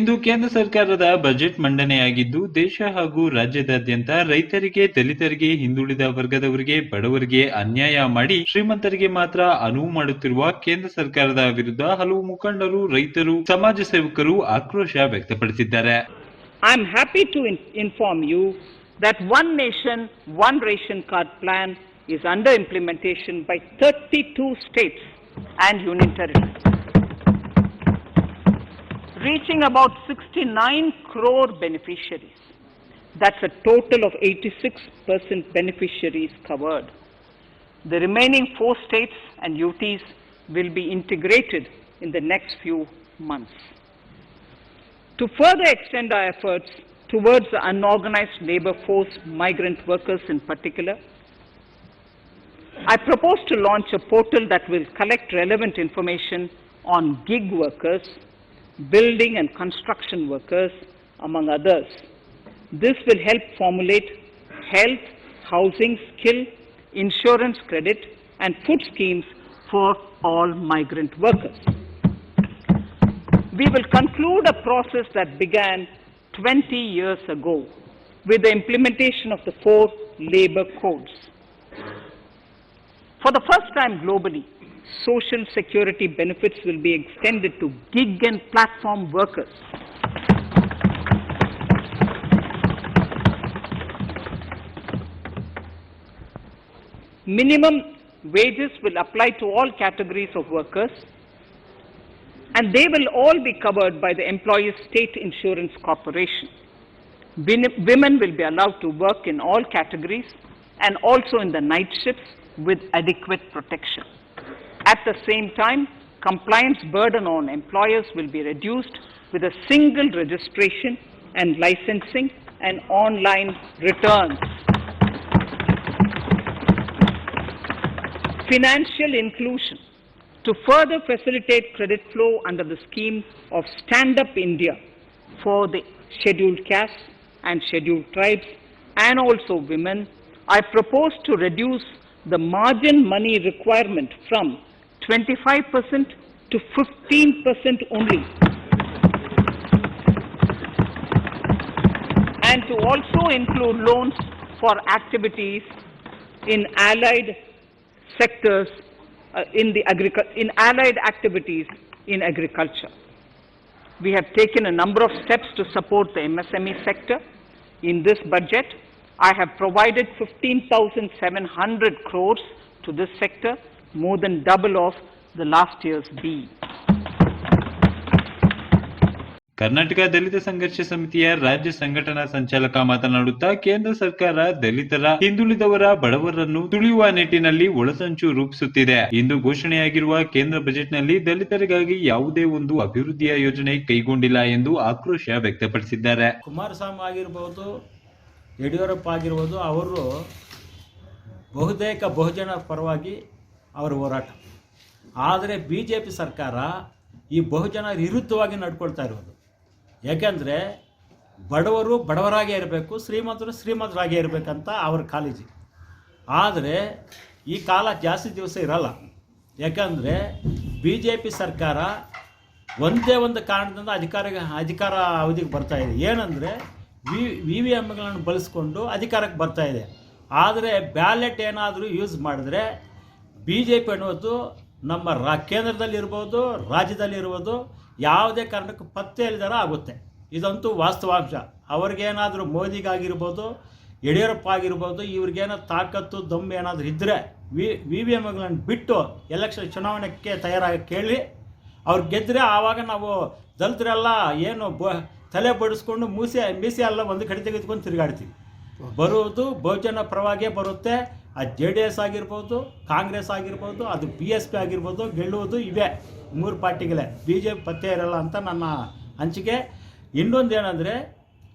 ಇಂದು ಕೇಂದ್ರ ಸರ್ಕಾರದ ಬಜೆಟ್ ಮಂಡನೆಯಾಗಿದ್ದು, ದೇಶ ಹಾಗೂ ರಾಜ್ಯದಾದ್ಯಂತ ರೈತರಿಗೆ, ದಲಿತರಿಗೆ, ಹಿಂದುಳಿದ ವರ್ಗದವರಿಗೆ, ಬಡವರಿಗೆ ಅನ್ಯಾಯ ಮಾಡಿ ಶ್ರೀಮಂತರಿಗೆ ಮಾತ್ರ ಅನುವು ಮಾಡುತ್ತಿರುವ ಕೇಂದ್ರ ಸರ್ಕಾರದ ವಿರುದ್ಧ ಹಲವು ಮುಖಂಡರು, ರೈತರು, ಸಮಾಜ ಸೇವಕರು ಆಕ್ರೋಶ ವ್ಯಕ್ತಪಡಿಸಿದ್ದಾರೆ. I am happy to inform you that One Nation, One Ration Card plan is under implementation by 32 states and union territories, reaching about 69 crore beneficiaries. That's a total of 86% beneficiaries covered. The remaining 4 states and UTs will be integrated in the next few months. To further extend our efforts towards the unorganized labor force, migrant workers in particular, I propose to launch a portal that will collect relevant information on gig workers, building and construction workers, among others. This will help formulate health, housing, skill, insurance credit, and food schemes for all migrant workers. We will conclude a process that began 20 years ago with the implementation of the 4 labor codes. For the first time globally, social security benefits will be extended to gig and platform workers. Minimum wages will apply to all categories of workers, and they will all be covered by the Employees State Insurance Corporation. Women will be allowed to work in all categories and also in the night shifts with adequate protection. At the same time, compliance burden on employers will be reduced with a single registration and licensing and online returns. Financial inclusion. To further facilitate credit flow under the scheme of Stand Up India for the scheduled castes and scheduled tribes and also women, I propose to reduce the margin money requirement from 25% to 15% only, and to also include loans for activities in allied sectors in allied activities in agriculture. We have taken a number of steps to support the MSME sector. In this budget, I have provided 15,700 crores to this sector, more than double of the last year's B. Karnataka ದಲಿತ ಸಂಘರ್ಷ ಸಮಿತಿಯ ರಾಜ್ಯ ಸಂಘಟನಾ ಸಂಚಾಲಕ ಮಾತನಾಡುತ್ತಾ, ಕೇಂದ್ರ ಸರ್ಕಾರ ದಲಿತರ, ಹಿಂದುಳಿದವರ, ಬಡವರನ್ನು ತುಳಿಯುವ ನಿಟ್ಟಿನಲ್ಲಿ ಒಳಸಂಚು ರೂಪಿಸುತ್ತಿದೆ. ಇಂದು ಘೋಷಣೆಯಾಗಿರುವ ಕೇಂದ್ರ ಬಜೆಟ್ನಲ್ಲಿ ದಲಿತರಿಗಾಗಿ ಯಾವುದೇ ಒಂದು ಅಭಿವೃದ್ಧಿಯ ಯೋಜನೆ ಕೈಗೊಂಡಿಲ್ಲ ಎಂದು ಆಕ್ರೋಶ ವ್ಯಕ್ತಪಡಿಸಿದ್ದಾರೆ. ಕುಮಾರಸ್ವಾಮಿ ಆಗಿರಬಹುದು, ಯಡಿಯೂರಪ್ಪ ಆಗಿರ್ಬೋದು, ಅವರು ಬಹುತೇಕ ಬಹುಜನ ಪರವಾಗಿ ಅವರ ಹೋರಾಟ. ಆದರೆ BJP ಸರ್ಕಾರ ಈ ಬಹುಜನ ವಿರುದ್ಧವಾಗಿ ನಡ್ಕೊಳ್ತಾ ಇರೋದು. ಯಾಕೆಂದರೆ ಬಡವರು ಬಡವರಾಗೇ ಇರಬೇಕು, ಶ್ರೀಮಂತರು ಶ್ರೀಮಂತರಾಗೇ ಇರಬೇಕಂತ ಅವ್ರ ಕಾಳಜಿ. ಆದರೆ ಈ ಕಾಲ ಜಾಸ್ತಿ ದಿವಸ ಇರಲ್ಲ. ಯಾಕಂದರೆ BJP ಸರ್ಕಾರ ಒಂದೇ ಒಂದು ಕಾರಣದಿಂದ ಅಧಿಕಾರ ಅವಧಿಗೆ ಬರ್ತಾ ಇದೆ. ಏನಂದರೆ VVMಗಳನ್ನು ಬಳಸ್ಕೊಂಡು ಅಧಿಕಾರಕ್ಕೆ ಬರ್ತಾ ಇದೆ. ಆದರೆ ಬ್ಯಾಲೆಟ್ ಏನಾದರೂ ಯೂಸ್ ಮಾಡಿದ್ರೆ BJP ಅನ್ನೋದು ನಮ್ಮ ಕೇಂದ್ರದಲ್ಲಿರ್ಬೋದು, ರಾಜ್ಯದಲ್ಲಿರ್ಬೋದು, ಯಾವುದೇ ಕಾರಣಕ್ಕೂ ಪತ್ತೆ ಇಲ್ಲದರ ಆಗುತ್ತೆ. ಇದಂತೂ ವಾಸ್ತವಾಂಶ. ಅವ್ರಿಗೇನಾದರೂ ಮೋದಿಗಾಗಿರ್ಬೋದು, ಯಡಿಯೂರಪ್ಪ ಆಗಿರ್ಬೋದು, ಇವ್ರಿಗೇನೋ ತಾಕತ್ತು ದಮ್ಮು ಏನಾದರೂ ಇದ್ದರೆ VVMಗಳನ್ನು ಬಿಟ್ಟು ಎಲೆಕ್ಷನ್ ಚುನಾವಣೆಗೆ ತಯಾರಾಗಿ ಕೇಳಿ ಅವ್ರು ಗೆದ್ದರೆ ಆವಾಗ ನಾವು ದಲಿತರೆಲ್ಲ ಏನು ತಲೆ ಬಡಿಸ್ಕೊಂಡು ಮೀಸೆ ಎಲ್ಲ ಒಂದು ಕಡೆ ತೆಗೆದುಕೊಂಡು ತಿರುಗಾಡ್ತೀವಿ. ಬರುವುದು ಬಹುಜನ ಪರವಾಗೇ ಬರುತ್ತೆ. ಅದು JDS ಆಗಿರ್ಬೋದು, ಕಾಂಗ್ರೆಸ್ ಆಗಿರ್ಬೋದು, ಅದು BSP ಆಗಿರ್ಬೋದು, ಗೆಲ್ಲುವುದು ಇವೇ 3 ಪಾರ್ಟಿಗಳೇ. BJP ಪತ್ತೆ ಇರಲ್ಲ ಅಂತ ನನ್ನ ಹಂಚಿಕೆ. ಇನ್ನೊಂದು ಏನಂದರೆ,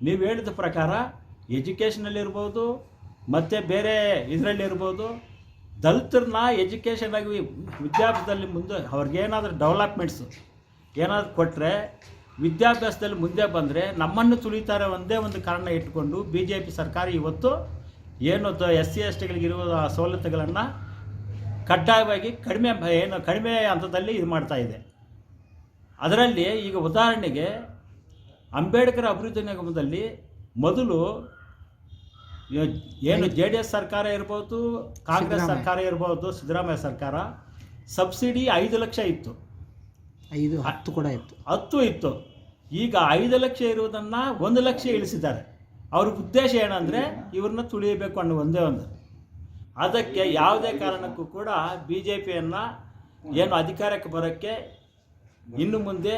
ನೀವು ಹೇಳಿದ ಪ್ರಕಾರ ಎಜುಕೇಷನಲ್ಲಿರ್ಬೋದು ಮತ್ತು ಬೇರೆ ಇದರಲ್ಲಿರ್ಬೋದು, ದಲಿತರನ್ನ ಎಜುಕೇಷನ್ ಆಗಿ ವಿದ್ಯಾಭ್ಯಾಸದಲ್ಲಿ ಮುಂದೆ ಅವ್ರಿಗೇನಾದರೂ ಡೆವಲಪ್ಮೆಂಟ್ಸು ಏನಾದರೂ ಕೊಟ್ಟರೆ, ವಿದ್ಯಾಭ್ಯಾಸದಲ್ಲಿ ಮುಂದೆ ಬಂದರೆ ನಮ್ಮನ್ನು ತುಳಿತಾರೆ ಒಂದೇ ಒಂದು ಕಾರಣ ಇಟ್ಕೊಂಡು BJP ಸರ್ಕಾರ ಇವತ್ತು ಏನು SC STಗಳಿಗಿರುವ ಸವಲತ್ತುಗಳನ್ನು ಕಡ್ಡಾಯವಾಗಿ ಕಡಿಮೆ ಹಂತದಲ್ಲಿ ಇದು ಮಾಡ್ತಾ ಇದೆ. ಅದರಲ್ಲಿ ಈಗ ಉದಾಹರಣೆಗೆ ಅಂಬೇಡ್ಕರ್ ಅಭಿವೃದ್ಧಿ ನಿಗಮದಲ್ಲಿ ಮೊದಲು ಏನು JDS ಸರ್ಕಾರ ಇರ್ಬೋದು, ಕಾಂಗ್ರೆಸ್ ಸರ್ಕಾರ ಇರ್ಬೋದು, ಸಿದ್ದರಾಮಯ್ಯ ಸರ್ಕಾರ, ಸಬ್ಸಿಡಿ 5 ಲಕ್ಷ ಇತ್ತು, 10 ಕೂಡ ಇತ್ತು, 10 ಇತ್ತು. ಈಗ 5 ಲಕ್ಷ ಇರುವುದನ್ನು 1 ಲಕ್ಷ ಇಳಿಸಿದ್ದಾರೆ. ಅವ್ರ ಉದ್ದೇಶ ಏನಂದರೆ ಇವ್ರನ್ನ ತುಳಿಯಬೇಕು ಅನ್ನೋ ಒಂದೇ ಒಂದು. ಅದಕ್ಕೆ ಯಾವುದೇ ಕಾರಣಕ್ಕೂ ಕೂಡ BJPಯನ್ನು ಏನು ಅಧಿಕಾರಕ್ಕೆ ಬರೋಕ್ಕೆ ಇನ್ನು ಮುಂದೆ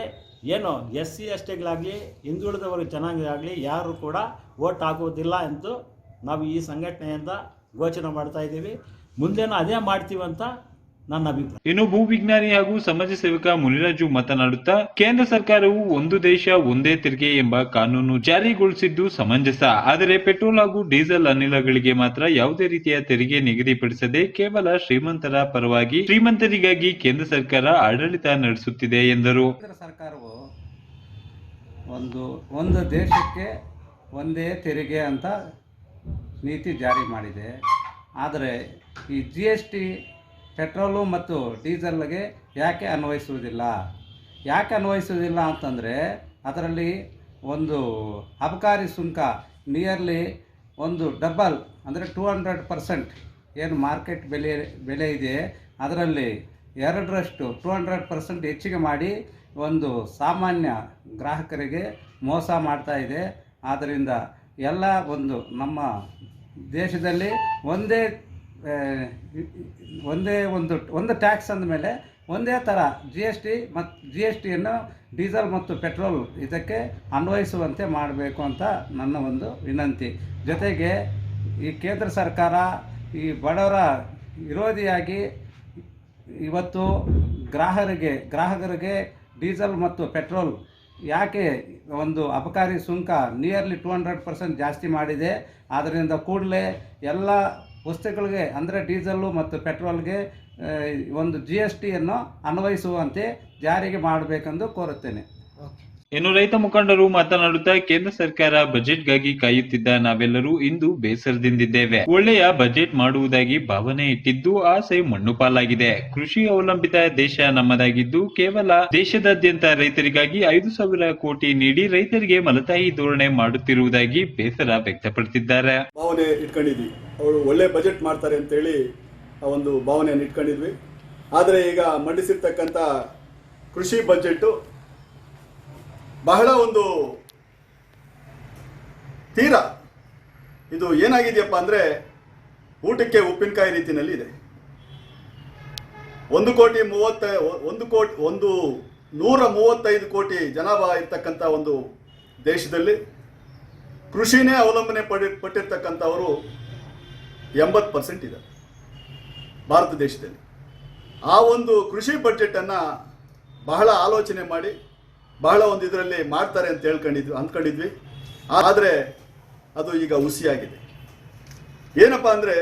ಏನು SC STಗಳಾಗಲಿ ಹಿಂದುಳಿದವರ ಜನಾಂಗಗಳಾಗಲಿ ಯಾರು ಕೂಡ ವೋಟ್ ಹಾಕುವುದಿಲ್ಲ ಎಂದು ನಾವು ಈ ಸಂಘಟನೆಯಿಂದ ಘೋಷಣೆ ಮಾಡ್ತಾ ಇದ್ದೀವಿ. ಮುಂದೇನೂ ಅದೇ ಮಾಡ್ತೀವಂತ ನನ್ನ ಅಭಿಪ್ರಾಯ. ಇನ್ನು ಭೂವಿಜ್ಞಾನಿ ಹಾಗೂ ಸಮಾಜ ಸೇವಕ ಮುನಿರಾಜು ಮಾತನಾಡುತ್ತಾ, ಕೇಂದ್ರ ಸರ್ಕಾರವು ಒಂದು ದೇಶ ಒಂದೇ ತೆರಿಗೆ ಎಂಬ ಕಾನೂನು ಜಾರಿಗೊಳಿಸಿದ್ದು ಸಮಂಜಸ. ಆದರೆ ಪೆಟ್ರೋಲ್ ಹಾಗೂ ಡೀಸೆಲ್ ಅನಿಲಗಳಿಗೆ ಮಾತ್ರ ಯಾವುದೇ ರೀತಿಯ ತೆರಿಗೆ ನಿಗದಿಪಡಿಸದೆ ಕೇವಲ ಶ್ರೀಮಂತರ ಪರವಾಗಿ ಶ್ರೀಮಂತರಿಗಾಗಿ ಕೇಂದ್ರ ಸರ್ಕಾರ ಆಡಳಿತ ನಡೆಸುತ್ತಿದೆ ಎಂದರು. ಕೇಂದ್ರ ಸರ್ಕಾರವು ಒಂದು ದೇಶಕ್ಕೆ ಒಂದೇ ತೆರಿಗೆ ಅಂತ ನೀತಿ ಜಾರಿ ಮಾಡಿದೆ. ಆದರೆ ಈ GST ಪೆಟ್ರೋಲು ಮತ್ತು ಡೀಸೆಲ್ಗೆ ಯಾಕೆ ಅನ್ವಯಿಸುವುದಿಲ್ಲ ಅಂತಂದರೆ, ಅದರಲ್ಲಿ ಒಂದು ಅಬಕಾರಿ ಸುಂಕ ನಿಯರ್ಲಿ ಒಂದು ಡಬಲ್ ಅಂದರೆ 200% ಏನು ಮಾರ್ಕೆಟ್ ಬೆಲೆ ಇದೆ ಅದರಲ್ಲಿ 2ರಷ್ಟು 200% ಹೆಚ್ಚಿಗೆ ಮಾಡಿ ಒಂದು ಸಾಮಾನ್ಯ ಗ್ರಾಹಕರಿಗೆ ಮೋಸ ಮಾಡ್ತಾ ಇದೆ. ಆದ್ದರಿಂದ ಎಲ್ಲ ಒಂದು ದೇಶದಲ್ಲಿ ಒಂದು ಟ್ಯಾಕ್ಸ್ ಅಂದಮೇಲೆ ಒಂದೇ ಥರ GSTಯನ್ನು ಡೀಸೆಲ್ ಮತ್ತು ಪೆಟ್ರೋಲ್ ಇದಕ್ಕೆ ಅನ್ವಯಿಸುವಂತೆ ಮಾಡಬೇಕು ಅಂತ ನನ್ನ ಒಂದು ವಿನಂತಿ. ಜೊತೆಗೆ ಈ ಕೇಂದ್ರ ಸರ್ಕಾರ ಈ ಬಡವರ ವಿರೋಧಿಯಾಗಿ ಇವತ್ತು ಗ್ರಾಹಕರಿಗೆ ಡೀಸೆಲ್ ಮತ್ತು ಪೆಟ್ರೋಲ್ ಯಾಕೆ ಒಂದು ಅಬಕಾರಿ ಸುಂಕ ನಿಯರ್ಲಿ 200% ಜಾಸ್ತಿ ಮಾಡಿದೆ. ಆದ್ದರಿಂದ ಕೂಡಲೇ ಎಲ್ಲ ವಸ್ತುಗಳಿಗೆ ಅಂದರೆ ಡೀಸೆಲ್ಲು ಮತ್ತು ಪೆಟ್ರೋಲ್ಗೆ ಒಂದು GSTಯನ್ನು ಅನ್ವಯಿಸುವಂತೆ ಜಾರಿಗೆ ಮಾಡಬೇಕೆಂದು ಕೋರುತ್ತೇನೆ. ಇನ್ನು ರೈತ ಮುಖಂಡರು ಮಾತನಾಡುತ್ತಾ, ಕೇಂದ್ರ ಸರ್ಕಾರ ಬಜೆಟ್ಗಾಗಿ ಕಾಯುತ್ತಿದ್ದ ನಾವೆಲ್ಲರೂ ಇಂದು ಬೇಸರದಿಂದಿದ್ದೇವೆ. ಒಳ್ಳೆಯ ಬಜೆಟ್ ಮಾಡುವುದಾಗಿ ಭಾವನೆ ಇಟ್ಟಿದ್ದು ಆಸೆ ಮಣ್ಣು ಪಾಲಾಗಿದೆ. ಕೃಷಿ ಅವಲಂಬಿತ ದೇಶ ನಮ್ಮದಾಗಿದ್ದು ಕೇವಲ ದೇಶದಾದ್ಯಂತ ರೈತರಿಗಾಗಿ 5,000 ಕೋಟಿ ನೀಡಿ ರೈತರಿಗೆ ಮಲತಾಯಿ ಧೋರಣೆ ಮಾಡುತ್ತಿರುವುದಾಗಿ ಬೇಸರ ವ್ಯಕ್ತಪಡಿಸಿದ್ದಾರೆ. ಭಾವನೆ ಇಟ್ಕೊಂಡಿದ್ವಿ, ಅವರು ಒಳ್ಳೆ ಬಜೆಟ್ ಮಾಡ್ತಾರೆ ಅಂತೇಳಿ ಆ ಒಂದು ಭಾವನೆಯನ್ನು ಇಟ್ಕೊಂಡಿದ್ವಿ. ಆದರೆ ಈಗ ಮಂಡಿಸಿರ್ತಕ್ಕಂಥ ಕೃಷಿ ಬಜೆಟ್ ಬಹಳ ಒಂದು ತೀರಾ ಇದು ಏನಾಗಿದೆಯಪ್ಪ ಅಂದರೆ ಊಟಕ್ಕೆ ಉಪ್ಪಿನಕಾಯಿ ರೀತಿಯಲ್ಲಿ ಇದೆ. 135 ಕೋಟಿ ಜನಾಭಾ ಇರ್ತಕ್ಕಂಥ ಒಂದು ದೇಶದಲ್ಲಿ ಕೃಷಿನೇ ಅವಲಂಬನೆ ಪಟ್ಟಿರ್ತಕ್ಕಂಥವರು 80% ಇದೆ ಭಾರತ ದೇಶದಲ್ಲಿ. ಆ ಒಂದು ಕೃಷಿ ಬಜೆಟನ್ನು ಬಹಳ ಆಲೋಚನೆ ಮಾಡಿ ಬಹಳ ಒಂದು ಇದರಲ್ಲಿ ಮಾಡ್ತಾರೆ ಅಂತ ಅಂದ್ಕೊಂಡಿದ್ವಿ. ಆದರೆ ಅದು ಈಗ ಹುಸಿಯಾಗಿದೆ. ಏನಪ್ಪ ಅಂದರೆ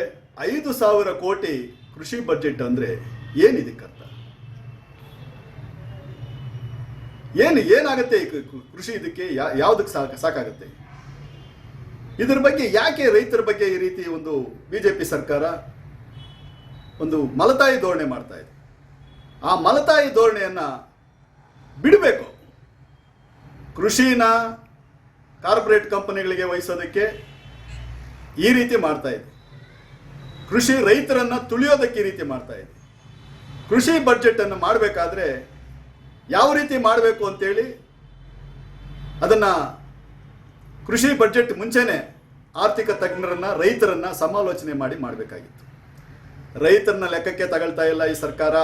5,000 ಕೋಟಿ ಕೃಷಿ ಬಜೆಟ್ ಅಂದರೆ ಏನಿದಕ್ಕರ್ಥ? ಏನಾಗುತ್ತೆ ಕೃಷಿ ಇದಕ್ಕೆ ಯಾವುದಕ್ಕೆ ಸಾಕಾಗುತ್ತೆ? ಇದರ ಬಗ್ಗೆ ಯಾಕೆ ರೈತರ ಬಗ್ಗೆ ಈ ರೀತಿ ಒಂದು BJP ಸರ್ಕಾರ ಒಂದು ಮಲತಾಯಿ ಧೋರಣೆ ಮಾಡ್ತಾ ಇದೆ? ಆ ಮಲತಾಯಿ ಧೋರಣೆಯನ್ನು ಬಿಡಬೇಕು. ಕೃಷಿನ ಕಾರ್ಪೊರೇಟ್ ಕಂಪನಿಗಳಿಗೆ ವಹಿಸೋದಕ್ಕೆ ಈ ರೀತಿ ಮಾಡ್ತಾ ಇದೆ. ಕೃಷಿ ರೈತರನ್ನು ತುಳಿಯೋದಕ್ಕೆ ಈ ರೀತಿ ಮಾಡ್ತಾ ಇದೆ. ಕೃಷಿ ಬಜೆಟನ್ನು ಮಾಡಬೇಕಾದ್ರೆ ಯಾವ ರೀತಿ ಮಾಡಬೇಕು ಅಂತೇಳಿ ಅದನ್ನು ಕೃಷಿ ಬಜೆಟ್ ಮುಂಚೆನೇ ಆರ್ಥಿಕ ತಜ್ಞರನ್ನು ರೈತರನ್ನು ಸಮಾಲೋಚನೆ ಮಾಡಿ ಮಾಡಬೇಕಾಗಿತ್ತು. ರೈತರನ್ನ ಲೆಕ್ಕಕ್ಕೆ ತಗೊಳ್ತಾ ಇಲ್ಲ ಈ ಸರ್ಕಾರ.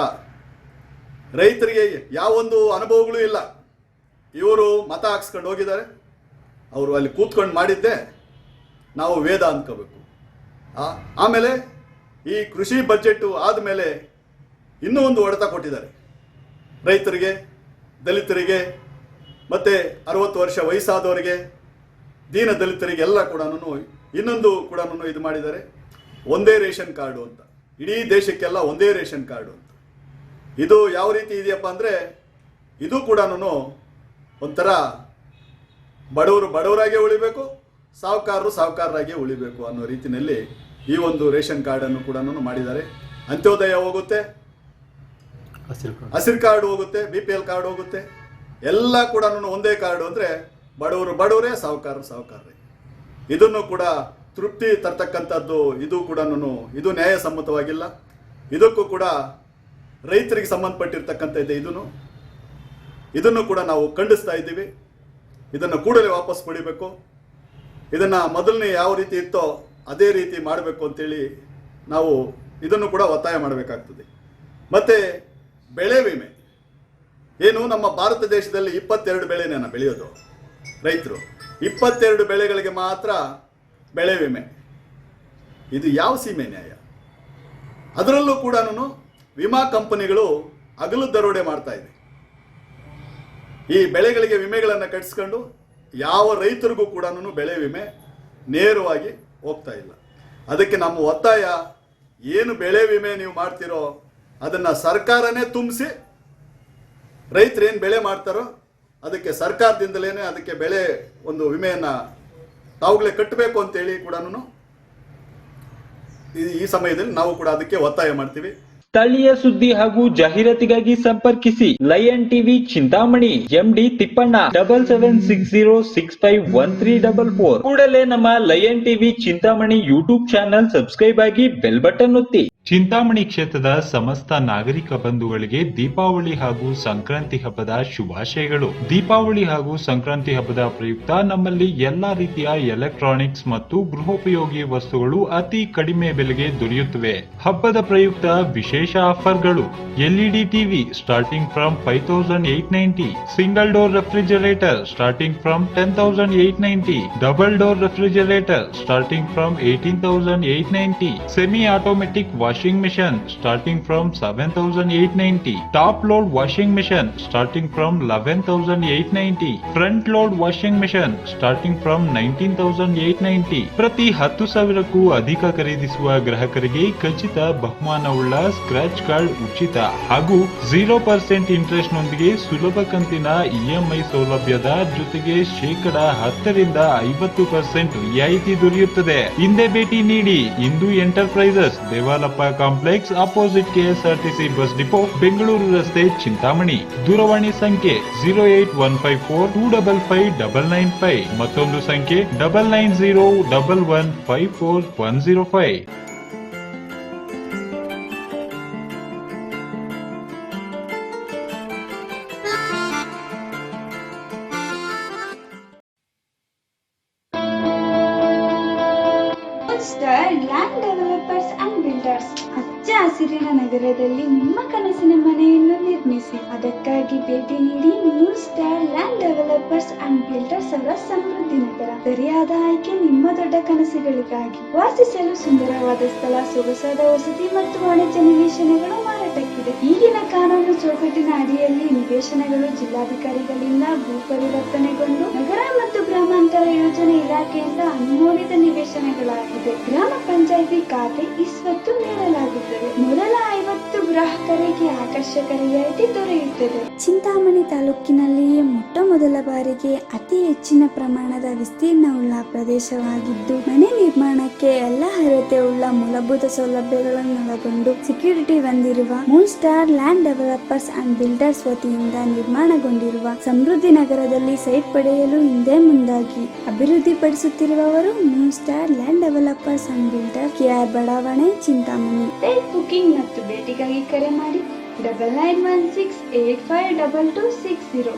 ರೈತರಿಗೆ ಯಾವೊಂದು ಅನುಭವಗಳು ಇಲ್ಲ. ಇವರು ಮತ ಹಾಕ್ಸ್ಕೊಂಡು ಹೋಗಿದ್ದಾರೆ, ಅವರು ಅಲ್ಲಿ ಕೂತ್ಕೊಂಡು ಮಾಡಿದ್ದೆ ನಾವು ವೇದ ಅಂದ್ಕೋಬೇಕು. ಆಮೇಲೆ ಈ ಕೃಷಿ ಬಜೆಟ್ಟು ಆದಮೇಲೆ ಇನ್ನೂ ಒಂದು ಹೊಡೆತ ಕೊಟ್ಟಿದ್ದಾರೆ ರೈತರಿಗೆ, ದಲಿತರಿಗೆ, ಮತ್ತು 60 ವರ್ಷ ವಯಸ್ಸಾದವರಿಗೆ, ದೀನ ದಲಿತರಿಗೆ ಎಲ್ಲ ಕೂಡ ಇನ್ನೊಂದು ಕೂಡ ಇದು ಮಾಡಿದ್ದಾರೆ. ಒಂದೇ ರೇಷನ್ ಕಾರ್ಡು ಅಂತ, ಇಡೀ ದೇಶಕ್ಕೆಲ್ಲ ಒಂದೇ ರೇಷನ್ ಕಾರ್ಡು ಅಂತ. ಇದು ಯಾವ ರೀತಿ ಇದೆಯಪ್ಪ ಅಂದರೆ ಇದು ಕೂಡ ಒಂಥರ ಬಡವರು ಬಡವರಾಗೇ ಉಳಿಬೇಕು, ಸಾಹುಕಾರರು ಸಾಹುಕಾರರಾಗೇ ಉಳಿಬೇಕು ಅನ್ನೋ ರೀತಿಯಲ್ಲಿ ಈ ಒಂದು ರೇಷನ್ ಕಾರ್ಡನ್ನು ಕೂಡ ಮಾಡಿದ್ದಾರೆ. ಅಂತ್ಯೋದಯ ಹೋಗುತ್ತೆ, ಹಸಿರು ಕಾರ್ಡ್ ಹೋಗುತ್ತೆ, BPL ಕಾರ್ಡ್ ಹೋಗುತ್ತೆ, ಎಲ್ಲ ಕೂಡ ಒಂದೇ ಕಾರ್ಡು ಅಂದರೆ ಬಡವರು ಬಡವರೇ, ಸಾಹುಕಾರರು ಸಾಹುಕಾರರೇ. ಇದನ್ನು ಕೂಡ ತೃಪ್ತಿ ತರ್ತಕ್ಕಂಥದ್ದು ಇದು ಕೂಡ ಇದು ನ್ಯಾಯಸಮ್ಮತವಾಗಿಲ್ಲ. ಇದಕ್ಕೂ ಕೂಡ ರೈತರಿಗೆ ಸಂಬಂಧಪಟ್ಟಿರ್ತಕ್ಕಂಥ ಇದೆ. ಇದನ್ನು ಕೂಡ ನಾವು ಖಂಡಿಸ್ತಾ ಇದ್ದೀವಿ. ಇದನ್ನು ಕೂಡಲೇ ವಾಪಸ್ ಪಡಿಬೇಕು. ಇದನ್ನು ಮೊದಲನೇ ಯಾವ ರೀತಿ ಇತ್ತೋ ಅದೇ ರೀತಿ ಮಾಡಬೇಕು ಅಂತೇಳಿ ನಾವು ಇದನ್ನು ಕೂಡ ಒತ್ತಾಯ ಮಾಡಬೇಕಾಗ್ತದೆ. ಮತ್ತು ಬೆಳೆ ವಿಮೆ ಏನು, ನಮ್ಮ ಭಾರತ ದೇಶದಲ್ಲಿ 22 ಬೆಳೆನ ಬೆಳೆಯೋದು ರೈತರು. 22 ಬೆಳೆಗಳಿಗೆ ಮಾತ್ರ ಬೆಳೆ ವಿಮೆ. ಇದು ಯಾವ ಸೀಮೆ ನ್ಯಾಯ? ಅದರಲ್ಲೂ ಕೂಡ ವಿಮಾ ಕಂಪನಿಗಳು ಹಗಲು ದರೋಡೆ ಮಾಡ್ತಾ ಇದೆ. ಈ ಬೆಳೆಗಳಿಗೆ ವಿಮೆಗಳನ್ನು ಕಟ್ಟಿಸ್ಕೊಂಡು ಯಾವ ರೈತರಿಗೂ ಕೂಡ ಬೆಳೆ ವಿಮೆ ನೇರವಾಗಿ ಹೋಗ್ತಾ ಇಲ್ಲ. ಅದಕ್ಕೆ ನಮ್ಮ ಒತ್ತಾಯ, ಏನು ಬೆಳೆ ವಿಮೆ ನೀವು ಮಾಡ್ತಿರೋ ಅದನ್ನು ಸರ್ಕಾರನೇ ತುಂಬಿಸಿ, ರೈತರೇನು ಬೆಳೆ ಮಾಡ್ತಾರೋ ಅದಕ್ಕೆ ಸರ್ಕಾರದಿಂದಲೇ ಅದಕ್ಕೆ ಬೆಳೆ ಒಂದು ವಿಮೆಯನ್ನು ತಾವುಗಳೇ ಕಟ್ಟಬೇಕು ಅಂತೇಳಿ ಕೂಡ ಈ ಸಮಯದಲ್ಲಿ ನಾವು ಕೂಡ ಅದಕ್ಕೆ ಒತ್ತಾಯ ಮಾಡ್ತೀವಿ. ಸ್ಥಳೀಯ ಸುದ್ದಿ ಹಾಗೂ ಜಾಹೀರಾತಿಗಾಗಿ ಸಂಪರ್ಕಿಸಿ lion TV Chintamani, MD Tippanna, 7760651344. ಕೂಡಲೇ ನಮ್ಮ lion TV Chintamani YouTube channel subscribe ಆಗಿ ಬೆಲ್ ಬಟನ್ ಒತ್ತಿ. ಚಿಂತಾಮಣಿ ಕ್ಷೇತ್ರದ ಸಮಸ್ತ ನಾಗರಿಕ ಬಂಧುಗಳಿಗೆ ದೀಪಾವಳಿ ಹಾಗೂ ಸಂಕ್ರಾಂತಿ ಹಬ್ಬದ ಶುಭಾಶಯಗಳು. ದೀಪಾವಳಿ ಹಾಗೂ ಸಂಕ್ರಾಂತಿ ಹಬ್ಬದ ಪ್ರಯುಕ್ತ ನಮ್ಮಲ್ಲಿ ಎಲ್ಲಾ ರೀತಿಯ ಎಲೆಕ್ಟ್ರಾನಿಕ್ಸ್ ಮತ್ತು ಗೃಹೋಪಯೋಗಿ ವಸ್ತುಗಳು ಅತಿ ಕಡಿಮೆ ಬೆಲೆಗೆ ದೊರೆಯುತ್ತವೆ. ಹಬ್ಬದ ಪ್ರಯುಕ್ತ ವಿಶೇಷ ಆಫರ್ಗಳು: LED TV starting from 5890, single door refrigerator starting from 10890, double door refrigerator starting from 18890, semi automatic washing machine starting from 7890, top load washing machine starting from 11890, front load washing machine starting from 19890. ಪ್ರತಿ 10,000ಕ್ಕೂ ಅಧಿಕ ಖರೀದಿಸುವ ಗ್ರಾಹಕರಿಗೆ ಖಚಿತ ಬಹುಮಾನವುಳ್ಳ scratch card ಉಚಿತ ಹಾಗೂ 0% interest ನೊಂದಿಗೆ ಸುಲಭ ಕಂತಿನ EMI ಸೌಲಭ್ಯದ ಜೊತೆಗೆ 10% 50% ರಿಯಾಯಿತಿ ದೊರೆಯುತ್ತದೆ. ಹಿಂದೆ ಭೇಟಿ ನೀಡಿ. Indu enterprises, Devalappa complex, opposite KSRTC bus depot, Bengaluru ರಸ್ತೆ, ಚಿಂತಾಮಣಿ. ದೂರವಾಣಿ ಸಂಖ್ಯೆ 08154255995. ಮತ್ತೊಂದು ಸಂಖ್ಯೆ 9901154105. Land developers and builders. ಹಚ್ಚ ಹಸಿರಿನ ನಗರದಲ್ಲಿ ನಿಮ್ಮ ಕನಸಿನ ಮನೆಯನ್ನು ನಿರ್ಮಿಸಿ. ಅದಕ್ಕಾಗಿ ಭೇಟಿ ನೀಡಿ Moon star land developers and builders ಅವರ ಸಮೃದ್ಧಿ ನಗರ. ಸರಿಯಾದ ಆಯ್ಕೆ ನಿಮ್ಮ ದೊಡ್ಡ ಕನಸುಗಳಿಗಾಗಿ. ವಾಸಿಸಲು ಸುಂದರವಾದ ಸ್ಥಳ, ಸೊಗಸಾದ ವಸತಿ ಮತ್ತು ವಾಣಿಜ್ಯ ನಿವೇಶನಗಳು ಮಾರಾಟಕ್ಕಿದೆ. ಈಗಿನ ಕಾನೂನು ಚೌಕಟ್ಟಿನ ಅಡಿಯಲ್ಲಿ ನಿವೇಶನಗಳು ಜಿಲ್ಲಾಧಿಕಾರಿಗಳಿಂದ ಭೂ ಪರಿವರ್ತನೆಗೊಂಡು ನಗರ ಮತ್ತು ಗ್ರಾಮಾಂತರ ಯೋಜನೆ ಇಲಾಖೆಯಿಂದ ಅನುಮೋದಿತ ನಿವೇಶನಗಳಾಗಿದೆ. ಗ್ರಾಮ ಪಂಚಾಯಿತಿ ಖಾತೆ ಇಸ್ವತ್ತು ನೀಡಲಾಗುತ್ತದೆ. ಮೊದಲ 50 ಗ್ರಾಹಕರಿಗೆ ಆಕರ್ಷಕ ರಿಯಾಯಿತಿ ದೊರೆಯುತ್ತದೆ. ಚಿಂತಾಮಣಿ ತಾಲೂಕಿನಲ್ಲಿಯೇ ಮೊಟ್ಟ ಮೊದಲ ಬಾರಿಗೆ ಅತಿ ಹೆಚ್ಚಿನ ಪ್ರಮಾಣದ ವಿಸ್ತೀರ್ಣವುಳ್ಳ ಪ್ರದೇಶವಾಗಿದ್ದು, ಮನೆ ನಿರ್ಮಾಣಕ್ಕೆ ಎಲ್ಲ ಅರ್ಹತೆ ಉಳ್ಳ ಮೂಲಭೂತ ಸೌಲಭ್ಯಗಳನ್ನು ಒಳಗೊಂಡು ಸೆಕ್ಯೂರಿಟಿ ಹೊಂದಿರುವ moon star land developers and builders ವತಿಯಿಂದ ನಿರ್ಮಾಣಗೊಂಡಿರುವ ಸಮೃದ್ಧಿ ನಗರದಲ್ಲಿ ಸೈಟ್ ಪಡೆಯಲು ಹಿಂದೆ ಮುಂದಾಗಿ ಅಭಿವೃದ್ಧಿಪಡಿಸುತ್ತಿರುವವರು moon star land developers and builder, KR ಬಡಾವಣೆ, ಚಿಂತಾಮಣಿ. ಸೈಟ್ ಬುಕಿಂಗ್ ಮತ್ತು ಭೇಟಿಗಾಗಿ ಕರೆ ಮಾಡಿ 9916852260.